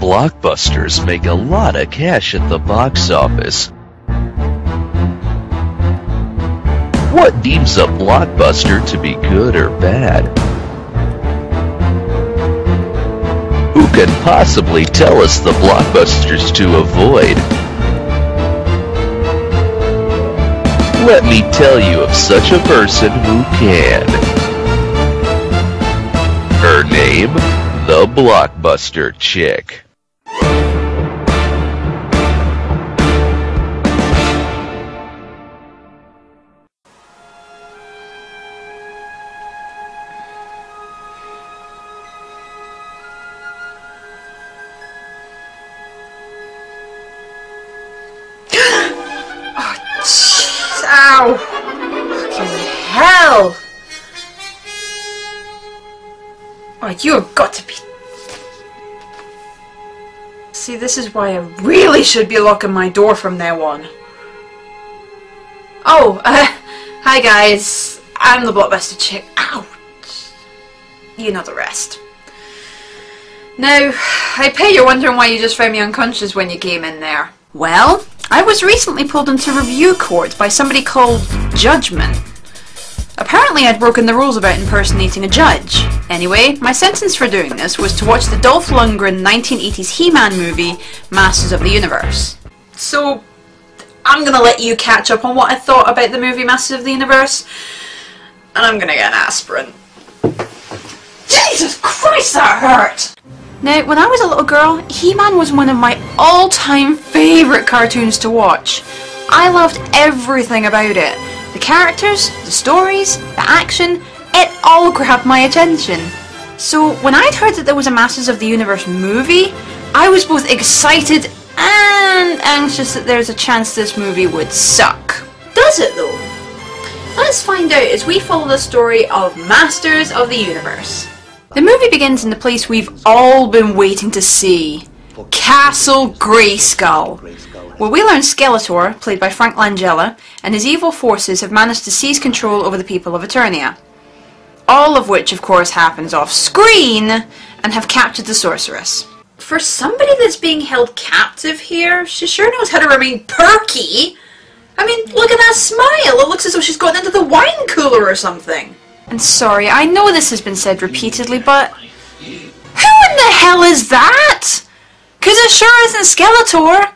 Blockbusters make a lot of cash at the box office. What deems a blockbuster to be good or bad? Who can possibly tell us the blockbusters to avoid? Let me tell you of such a person who can. Her name, the Blockbuster Chick. Ow! Fucking hell! Oh, you have got to be... See, this is why I really should be locking my door from now on. Oh, hi guys. I'm the Blockbuster Chick. Ouch! You know the rest. Now, I bet you're wondering why you just found me unconscious when you came in there. Well, I was recently pulled into review court by somebody called Judgment. Apparently I'd broken the rules about impersonating a judge. Anyway, my sentence for doing this was to watch the Dolph Lundgren 1980s He-Man movie, Masters of the Universe. So, I'm gonna let you catch up on what I thought about the movie Masters of the Universe, and I'm gonna get an aspirin. Jesus Christ, that hurt! Now, when I was a little girl, He-Man was one of my all-time favourite cartoons to watch. I loved everything about it. The characters, the stories, the action, it all grabbed my attention. So, when I'd heard that there was a Masters of the Universe movie, I was both excited and anxious that there's a chance this movie would suck. Does it though? Let's find out as we follow the story of Masters of the Universe. The movie begins in the place we've all been waiting to see, Castle Grayskull, where we learn Skeletor, played by Frank Langella, and his evil forces have managed to seize control over the people of Eternia. All of which, of course, happens off screen, and have captured the sorceress. For somebody that's being held captive here, she sure knows how to remain perky. I mean, look at that smile, it looks as though she's gotten into the wine cooler or something. And sorry, I know this has been said repeatedly, but who in the hell is that? 'Cause it sure isn't Skeletor.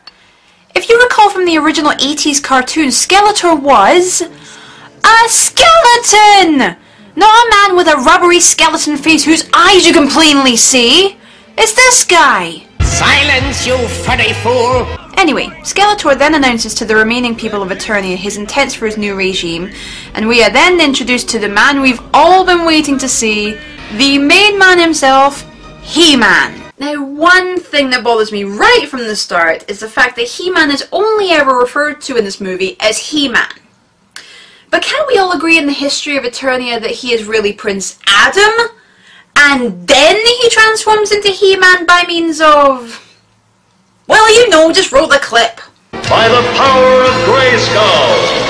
If you recall from the original 80s cartoon, Skeletor was a skeleton! Not a man with a rubbery skeleton face whose eyes you can plainly see. It's this guy. Silence, you furry fool! Anyway, Skeletor then announces to the remaining people of Eternia his intents for his new regime, and we are then introduced to the man we've all been waiting to see, the main man himself, He-Man. Now, one thing that bothers me right from the start is the fact that He-Man is only ever referred to in this movie as He-Man. But can't we all agree in the history of Eternia that he is really Prince Adam? And then he transforms into He-Man by means of... well, you know, just roll the clip. By the power of Grayskull!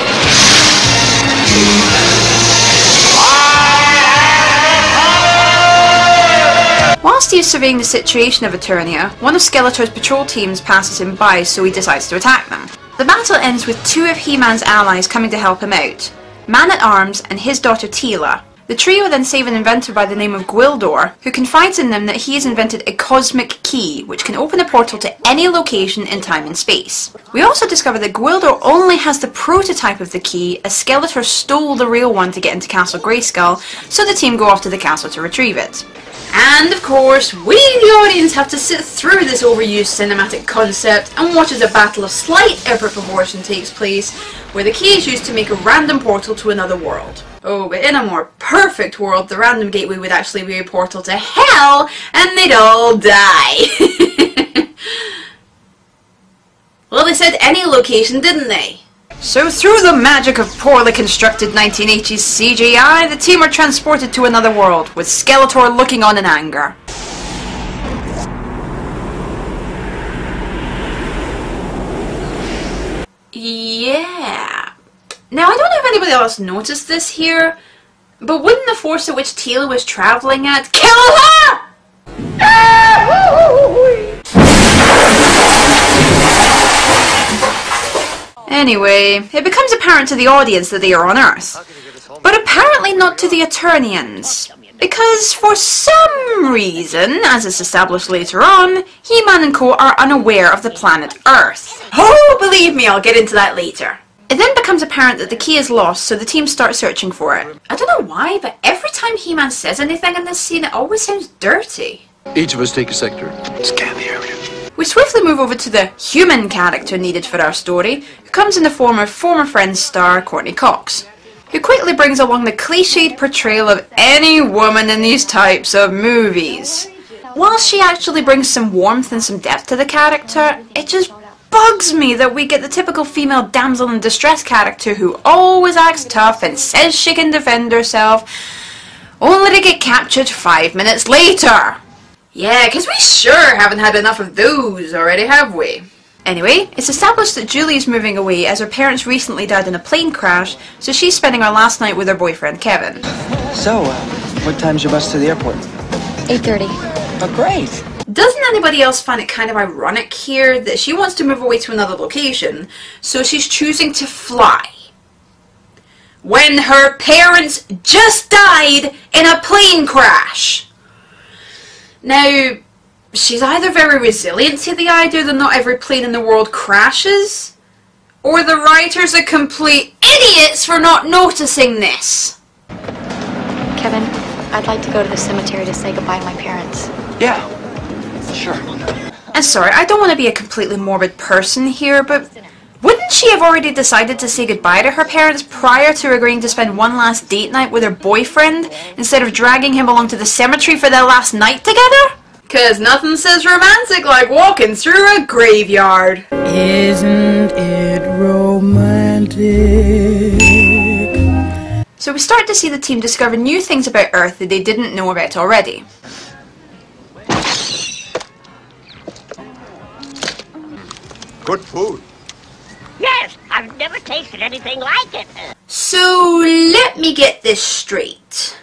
Whilst he is surveying the situation of Eternia, one of Skeletor's patrol teams passes him by, so he decides to attack them. The battle ends with two of He-Man's allies coming to help him out, Man-at-Arms and his daughter Teela. The trio then save an inventor by the name of Gwildor, who confides in them that he has invented a cosmic key, which can open a portal to any location in time and space. We also discover that Gwildor only has the prototype of the key, as Skeletor stole the real one to get into Castle Grayskull, so the team go off to the castle to retrieve it. And of course, we the audience have to sit through this overused cinematic concept and watch as a battle of slight epic proportion takes place, where the key is used to make a random portal to another world. Oh, but in a more perfect world, the random gateway would actually be a portal to hell, and they'd all die. Well, they said any location, didn't they? So through the magic of poorly constructed 1980s CGI, the team are transported to another world, with Skeletor looking on in anger. Yeah. Now, I don't know if anybody else noticed this here, but wouldn't the force at which Teela was travelling at kill her? Anyway, it becomes apparent to the audience that they are on Earth. But apparently not to the Eternians. Because for some reason, as is established later on, He-Man and Co. are unaware of the planet Earth. Oh, believe me, I'll get into that later. It then becomes apparent that the key is lost, so the team starts searching for it. I don't know why, but every time He-Man says anything in this scene, it always sounds dirty. Each of us take a sector. Scan the area. We swiftly move over to the human character needed for our story, who comes in the form of former Friends star Courtney Cox, who quickly brings along the cliched portrayal of any woman in these types of movies. While she actually brings some warmth and some depth to the character, it just bugs me that we get the typical female damsel in distress character who always acts tough and says she can defend herself, only to get captured 5 minutes later. Yeah, because we sure haven't had enough of those already, have we? Anyway, it's established that Julie's moving away as her parents recently died in a plane crash, so she's spending her last night with her boyfriend Kevin. So, what time's your bus to the airport? 8:30. Oh, great! Doesn't anybody else find it kind of ironic here that she wants to move away to another location, so she's choosing to fly, when her parents just died in a plane crash? Now, she's either very resilient to the idea that not every plane in the world crashes, or the writers are complete idiots for not noticing this. Kevin, I'd like to go to the cemetery to say goodbye to my parents. Yeah, sure. And sorry, I don't want to be a completely morbid person here, but wouldn't she have already decided to say goodbye to her parents prior to agreeing to spend one last date night with her boyfriend, instead of dragging him along to the cemetery for their last night together? 'Cause nothing says romantic like walking through a graveyard. Isn't it romantic? So we start to see the team discover new things about Earth that they didn't know about already. Good food. Yes, I've never tasted anything like it. So let me get this straight.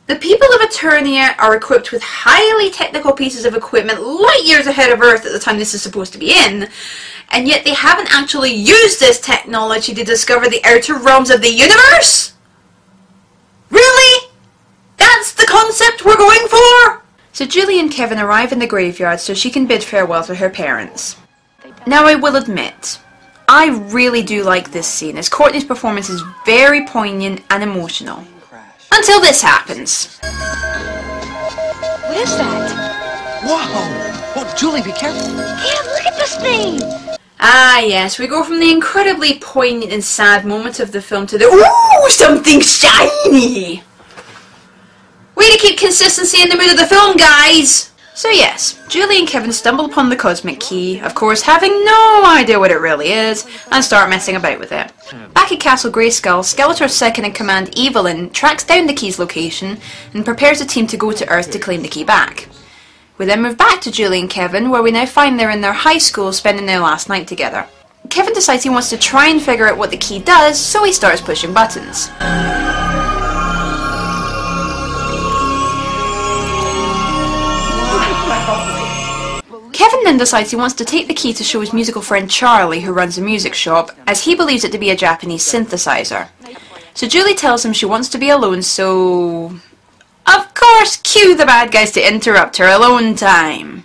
The people of Eternia are equipped with highly technical pieces of equipment light years ahead of Earth at the time this is supposed to be in, and yet they haven't actually used this technology to discover the outer realms of the universe? Really? That's the concept we're going for? So Julie and Kevin arrive in the graveyard so she can bid farewell to her parents. Now I will admit, I really do like this scene, as Courtney's performance is very poignant and emotional. Until this happens. What is that? Whoa! Oh, Julie, be careful. Kev, look at this thing! Ah yes, we go from the incredibly poignant and sad moment of the film to the ooh, something shiny! Way to keep consistency in the mood of the film, guys! So yes, Julie and Kevin stumble upon the cosmic key, of course having no idea what it really is, and start messing about with it. Back at Castle Grayskull, Skeletor's second-in-command Evelyn tracks down the key's location and prepares a team to go to Earth to claim the key back. We then move back to Julie and Kevin, where we now find they're in their high school spending their last night together. Kevin decides he wants to try and figure out what the key does, so he starts pushing buttons. Kevin then decides he wants to take the key to show his musical friend Charlie, who runs a music shop, as he believes it to be a Japanese synthesizer. So Julie tells him she wants to be alone, so of course cue the bad guys to interrupt her alone time.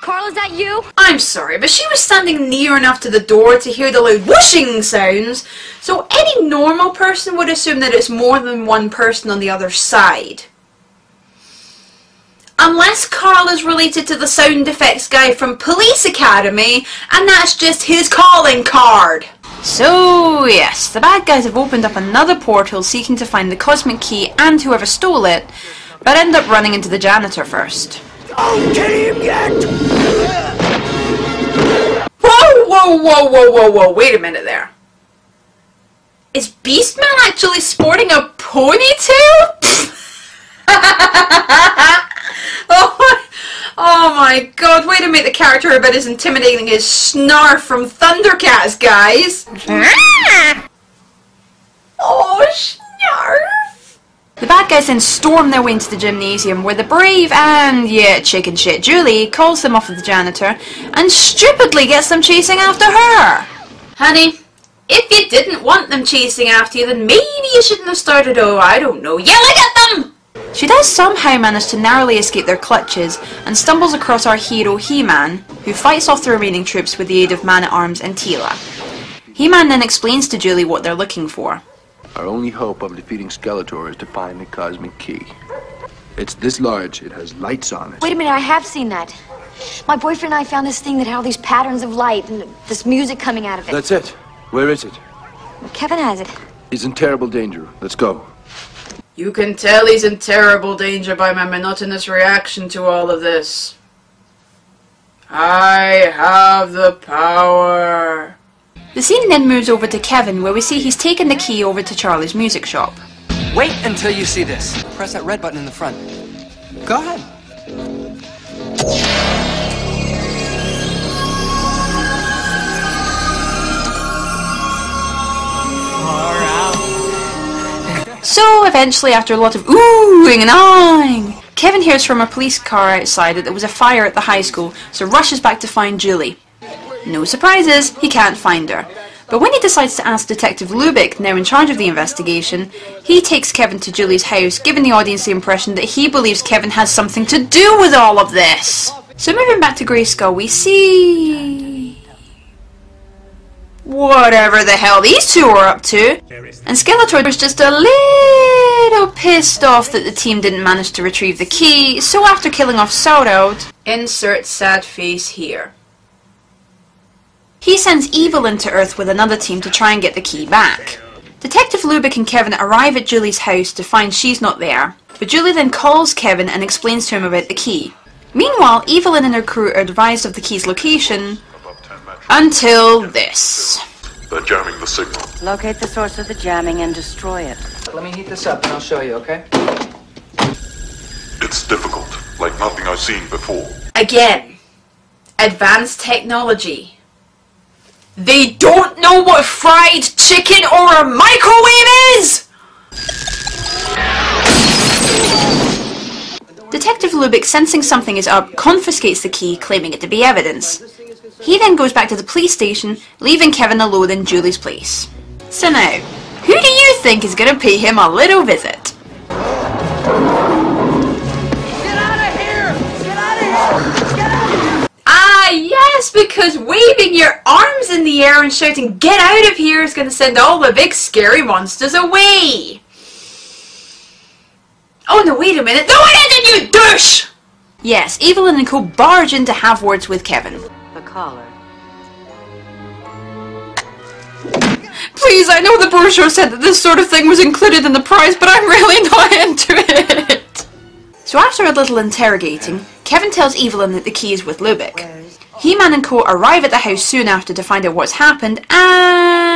Carl, is that you? I'm sorry, but she was standing near enough to the door to hear the loud whooshing sounds, so any normal person would assume that it's more than one person on the other side. Unless Carl is related to the sound effects guy from Police Academy, and that's just his calling card. So yes, the bad guys have opened up another portal seeking to find the cosmic key and whoever stole it, but end up running into the janitor first. Don't kill him yet! Whoa, whoa, whoa, whoa, whoa, whoa, wait a minute there. Is Beastman actually sporting a ponytail? Oh my god, way to make the character a bit as intimidating as Snarf from Thundercats, guys. Oh, Snarf! The bad guys then storm their way into the gymnasium where the brave and, yeah, chicken shit Julie calls them off with the janitor and stupidly gets them chasing after her. Honey, if you didn't want them chasing after you, then maybe you shouldn't have started, oh, I don't know, yelling at them! She does somehow manage to narrowly escape their clutches and stumbles across our hero He-Man, who fights off the remaining troops with the aid of Man-at-Arms and Teela. He-Man then explains to Julie what they're looking for. Our only hope of defeating Skeletor is to find the cosmic key. It's this large. It has lights on it. Wait a minute, I have seen that. My boyfriend and I found this thing that had all these patterns of light and this music coming out of it. That's it. Where is it? Kevin has it. He's in terrible danger. Let's go. You can tell he's in terrible danger by my monotonous reaction to all of this. I have the power. The scene then moves over to Kevin, where we see he's taken the key over to Charlie's music shop. Wait until you see this. Press that red button in the front. Go ahead. So eventually, after a lot of oohing and ahhing, Kevin hears from a police car outside that there was a fire at the high school, so rushes back to find Julie. No surprises, he can't find her. But when he decides to ask Detective Lubick, now in charge of the investigation, he takes Kevin to Julie's house, giving the audience the impression that he believes Kevin has something to do with all of this. So moving back to Grayskull, we see whatever the hell these two are up to. And Skeletor was just a little pissed off that the team didn't manage to retrieve the key, so after killing off Sauron, insert sad face here, he sends Evelyn to Earth with another team to try and get the key back. Detective Lubick and Kevin arrive at Julie's house to find she's not there, but Julie then calls Kevin and explains to him about the key. Meanwhile, Evelyn and her crew are advised of the key's location, until this. They're jamming the signal. Locate the source of the jamming and destroy it. Let me heat this up and I'll show you, okay? It's difficult, like nothing I've seen before. Again, advanced technology. They don't know what fried chicken or a microwave is! Detective Lubick, sensing something is up, confiscates the key, claiming it to be evidence. He then goes back to the police station, leaving Kevin alone in Julie's place. So now, who do you think is going to pay him a little visit? Get out of here! Get out of here! Get out of here! Ah, yes, because waving your arms in the air and shouting, "Get out of here," is going to send all the big scary monsters away. Oh no, wait a minute. No, it isn't, you douche! Yes, Evelyn and Co barge in to have words with Kevin. The collar. Please, I know the brochure said that this sort of thing was included in the price, but I'm really not into it. So after a little interrogating, Kevin tells Evelyn that the key is with Lubick. He-Man and Co arrive at the house soon after to find out what's happened, and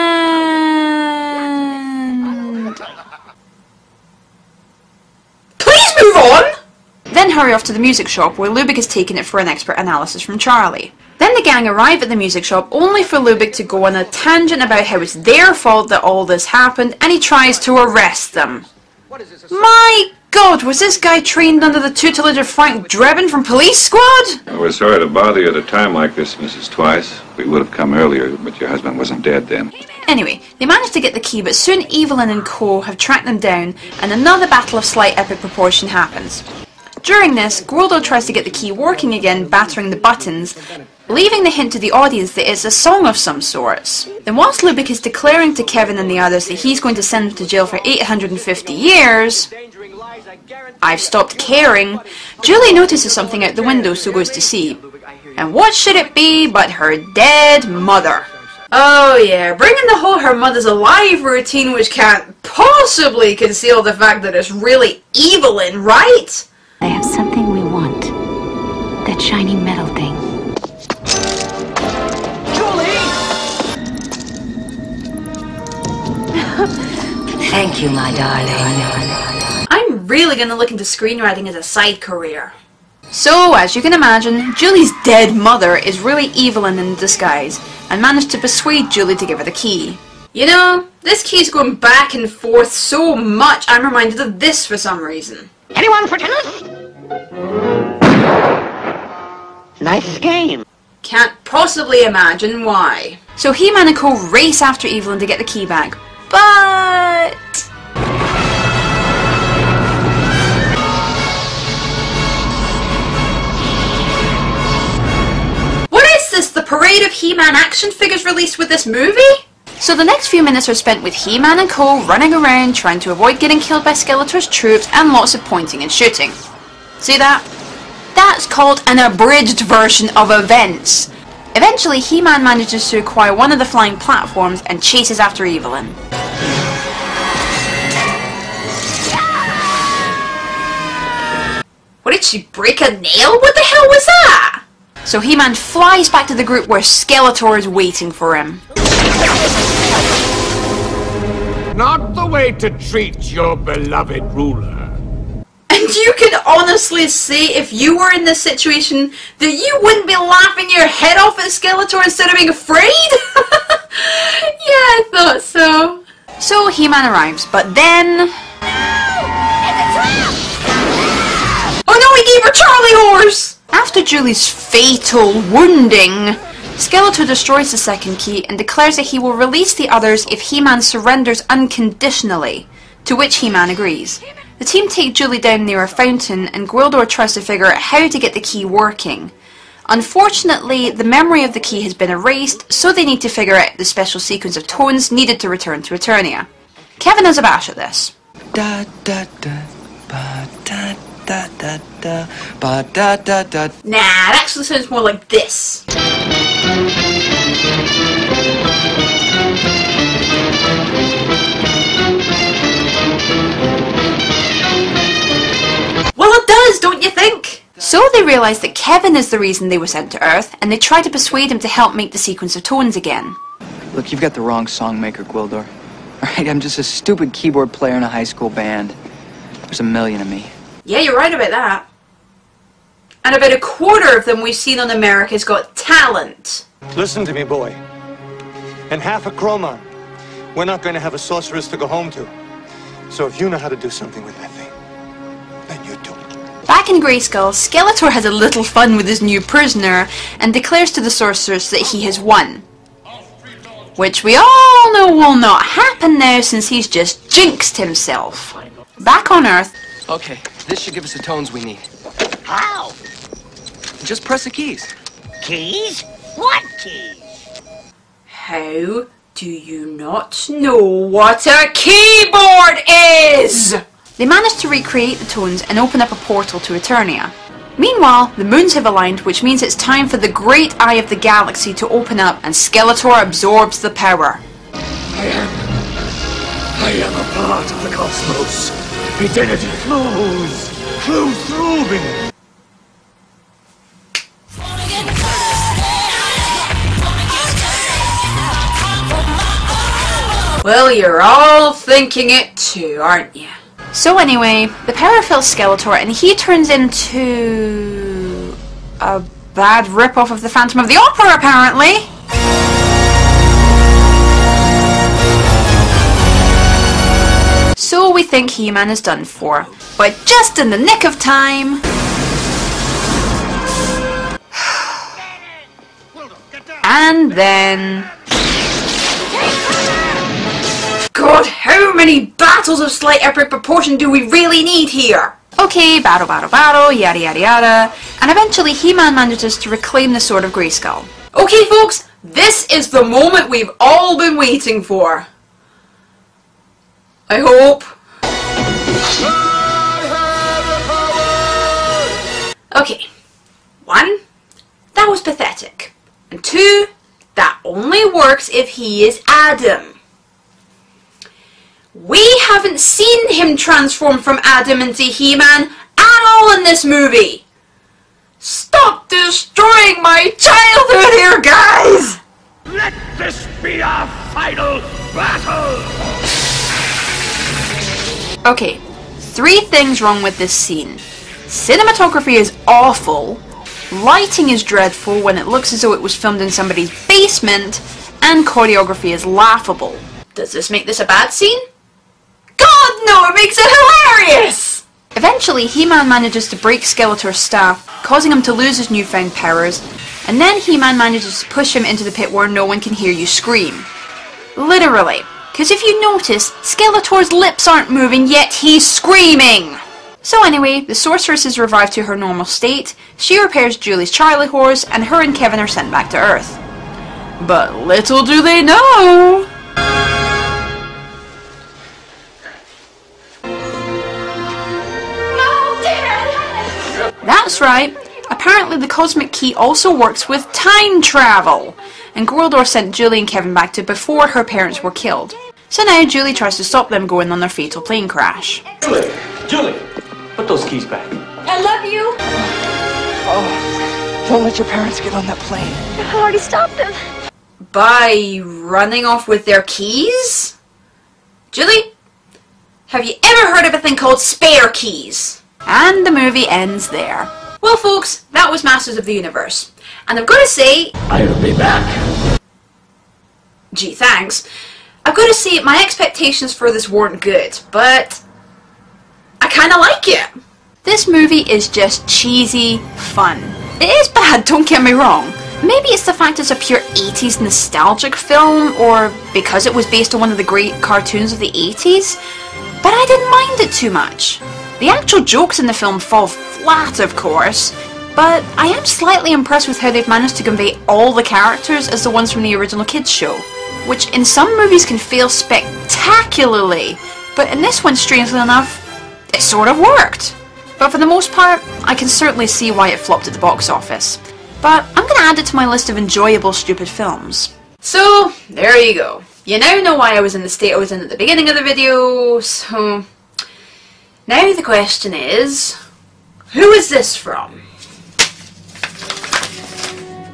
please move on! Then hurry off to the music shop where Lubick has taken it for an expert analysis from Charlie. Then the gang arrive at the music shop only for Lubick to go on a tangent about how it's their fault that all this happened, and he tries to arrest them. My God, was this guy trained under the tutelage of Frank Drebin from Police Squad? We're sorry to bother you at a time like this, Mrs. Twice. We would have come earlier, but your husband wasn't dead then. Anyway, they manage to get the key, but soon Evelyn and Co have tracked them down, and another battle of slight epic proportion happens. During this, Gordo tries to get the key working again, battering the buttons, leaving the hint to the audience that it's a song of some sorts. Then whilst Lubick is declaring to Kevin and the others that he's going to send them to jail for 850 years, I've stopped caring, Julie notices something out the window, so goes to see. And what should it be but her dead mother? Oh yeah, bringing the whole her mother's alive routine, which can't possibly conceal the fact that it's really Evelyn, right? They have something we want. That shiny metal thing. Thank you, my darling. I'm really gonna look into screenwriting as a side career. So, as you can imagine, Julie's dead mother is really Evelyn in disguise, and managed to persuade Julie to give her the key. You know, this key's going back and forth so much, I'm reminded of this for some reason. Anyone for tennis? Nice game. Can't possibly imagine why. So He-Man and Co race after Evelyn to get the key back, but... what is this, the parade of He-Man action figures released with this movie? So the next few minutes are spent with He-Man and Co running around trying to avoid getting killed by Skeletor's troops and lots of pointing and shooting. See that? That's called an abridged version of events. Eventually, He-Man manages to acquire one of the flying platforms and chases after Evelyn. What, did she break a nail? What the hell was that? So He-Man flies back to the group where Skeletor is waiting for him. Not the way to treat your beloved ruler. And you can honestly say, if you were in this situation, that you wouldn't be laughing your head off at Skeletor instead of being afraid? Yeah, I thought so. So He-Man arrives, but then... oh no, he gave her Charlie horse! After Julie's fatal wounding, Skeletor destroys the second key and declares that he will release the others if He-Man surrenders unconditionally, to which He-Man agrees. The team take Julie down near a fountain and Gwildor tries to figure out how to get the key working. Unfortunately, the memory of the key has been erased, so they need to figure out the special sequence of tones needed to return to Eternia. Kevin has a bash at this. Da da da ba da da da da ba da da da. Nah, it actually sounds more like this. Well, it does, don't you think? So they realise that Kevin is the reason they were sent to Earth, and they try to persuade him to help make the sequence of tones again. Look, you've got the wrong song maker, Gwildor. Alright, I'm just a stupid keyboard player in a high school band. There's a million of me. Yeah, you're right about that. And about a quarter of them we've seen on America's Got Talent. Listen to me, boy. And half a Chromon. We're not going to have a sorceress to go home to. So if you know how to do something with that thing, then you do. Back in Grayskull, Skeletor has a little fun with his new prisoner and declares to the sorceress that he has won. Which we all know will not happen now since he's just jinxed himself. Back on Earth... okay, this should give us the tones we need. How? Just press the keys. Keys? What keys? How do you not know what a keyboard is? They manage to recreate the tones and open up a portal to Eternia. Meanwhile, the moons have aligned, which means it's time for the great eye of the galaxy to open up and Skeletor absorbs the power. I am a part of the cosmos. Eternity flows through me. Well, you're all thinking it too, aren't you? So anyway, the power fills Skeletor and he turns into... a bad rip-off of the Phantom of the Opera, apparently. So we think He-Man is done for. But just in the nick of time... and then... God, how many battles of slight epic proportion do we really need here? Okay, battle, yada yada yada, and eventually He-Man manages to reclaim the Sword of Grayskull. Okay folks, this is the moment we've all been waiting for. I hope. Okay, 1, that was pathetic, and 2, that only works if he is Adam. We haven't seen him transform from Adam into He-Man at all in this movie! Stop destroying my childhood here, guys! Let this be our final battle! Okay, 3 things wrong with this scene. Cinematography is awful, lighting is dreadful when it looks as though it was filmed in somebody's basement, and choreography is laughable. Does this make this a bad scene? God, no, it makes it hilarious! Eventually, He-Man manages to break Skeletor's staff, causing him to lose his newfound powers, and then He-Man manages to push him into the pit where no one can hear you scream. Literally. Because if you notice, Skeletor's lips aren't moving, yet he's screaming! So anyway, the sorceress is revived to her normal state, she repairs Julie's Charlie horse, and her and Kevin are sent back to Earth. But little do they know! That's right. Apparently the Cosmic Key also works with time travel, and Gwildor sent Julie and Kevin back to before her parents were killed. So now Julie tries to stop them going on their fatal plane crash. Julie, put those keys back. I love you. Oh, don't let your parents get on that plane. I already stopped them. By running off with their keys? Julie, have you ever heard of a thing called spare keys? And the movie ends there. Well folks, that was Masters of the Universe. And I've got to say... I'll be back. Gee, thanks. I've got to say, my expectations for this weren't good, but I kind of like it. This movie is just cheesy fun. It is bad, don't get me wrong. Maybe it's the fact it's a pure 80s nostalgic film, or because it was based on one of the great cartoons of the 80s, but I didn't mind it too much. The actual jokes in the film fall flat, of course, but I am slightly impressed with how they've managed to convey all the characters as the ones from the original kids show, which in some movies can fail spectacularly, but in this one, strangely enough, it sort of worked. But for the most part, I can certainly see why it flopped at the box office. But I'm going to add it to my list of enjoyable stupid films. So, there you go. You now know why I was in the state I was in at the beginning of the video, so... Now the question is, who is this from?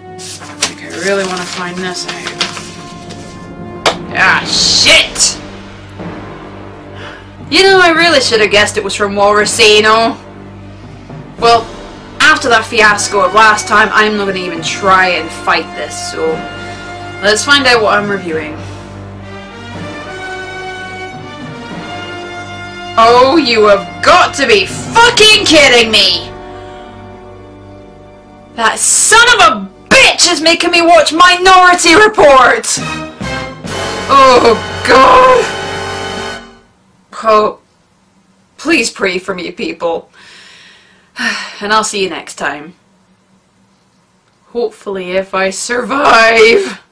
I think I really want to find this out. Ah, shit! You know, I really should have guessed it was from Walrusano. Well, after that fiasco of last time, I'm not going to even try and fight this, so let's find out what I'm reviewing. Oh, you have got to be fucking kidding me! That son of a bitch is making me watch Minority Report! Oh, God! Oh, please pray for me, people. And I'll see you next time. Hopefully, if I survive.